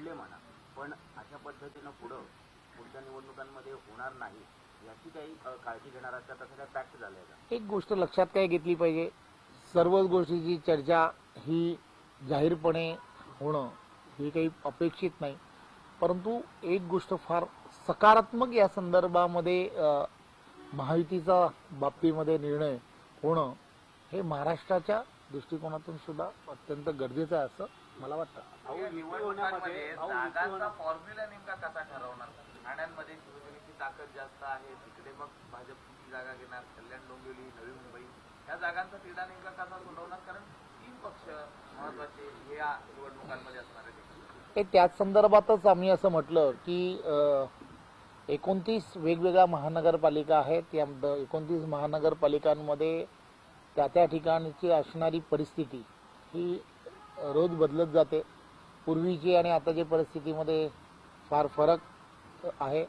घडले म्हणा, पण अशा पद्धतीनं पुढच्या निवडणुकांमध्ये होणार नाही याची काही काळजी घेणार असतात, तसं काही फॅक्ट झालंय का? एक गोष्ट लक्षात काय घेतली पाहिजे, सर्वच गोष्टीची चर्चा ही जाहीरपणे होणं हे काही अपेक्षित नाही, परंतु एक गोष्ट फार सकारात्मक या संदर्भामध्ये महायुतीचा बाबतीमध्ये निर्णय होणं हे महाराष्ट्राच्या दृष्टिकोनातून सुद्धा अत्यंत गरजेचं आहे असं मला वाटतं. निवडणुकांमध्ये जागांचा फॉर्म्युला नेमका कसा ठरवणार? ठाण्यामध्ये शिवसेनेची ताकद जास्त आहे, तिकडे मग भाजपची जागा घेणार, कल्याण डोंबिवली, नवी मुंबई या जागांचा तिढा नेमका कसा सोडवणार? कारण 3 पक्ष महत्वाचे हे या निवडणुकांमध्ये असणार आहेत. त्याच संदर्भातच आम्ही असं म्हटलं की 29 वेगवेगळ्या महानगरपालिका आहेत. या 29 महानगरपालिकांमध्ये त्या ठिकाणची असणारी परिस्थिती ही रोज बदलत जाते. पूर्वीची आणि आताच्या परिस्थितीमध्ये फार फरक आहे.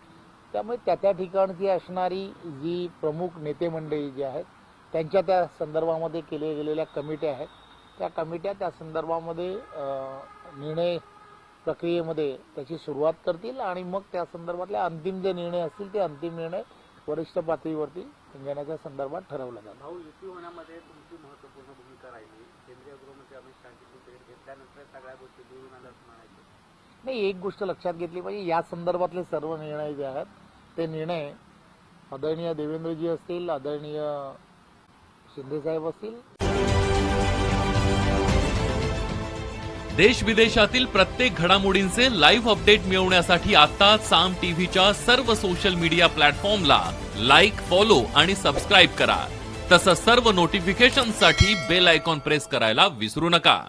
त्यामुळे त्या ठिकाणची असणारी जी प्रमुख नेते मंडळी जी आहेत त्यांच्या त्या संदर्भामध्ये केल्या गेलेल्या कमिट्या आहेत, त्या कमिट्या त्या संदर्भामध्ये निर्णय प्रक्रियेमध्ये त्याची सुरुवात करतील आणि मग त्या संदर्भातले अंतिम जे निर्णय असतील ते अंतिम निर्णय वरिष्ठ पातळीवरती घेण्याच्या संदर्भात ठरवला जातो. भाऊ, युती होण्यामध्ये तुमची महत्त्वपूर्ण भूमिका राहिली. केंद्रीय गृहमंत्री अमित शहाची भेट घेतल्यानंतर सगळ्या गोष्टी जुळून आल्या असं म्हणायचं नाही. एक गोष्ट लक्षात घेतली पाहिजे, या संदर्भातले सर्व निर्णय जे आहेत ते निर्णय आदरणीय देवेंद्रजी असतील, आदरणीय शिंदेसाहेब असतील. देश विदेशातील प्रत्येक घडामोडींचे लाईव्ह अपडेट मिळवण्यासाठी आता साम टीव्हीच्या सर्व सोशल मीडिया प्लॅटफॉर्मला लाईक, फॉलो आणि सबस्क्राईब करा. तसंच सर्व नोटिफिकेशनसाठी बेल आयकॉन प्रेस करायला विसरू नका.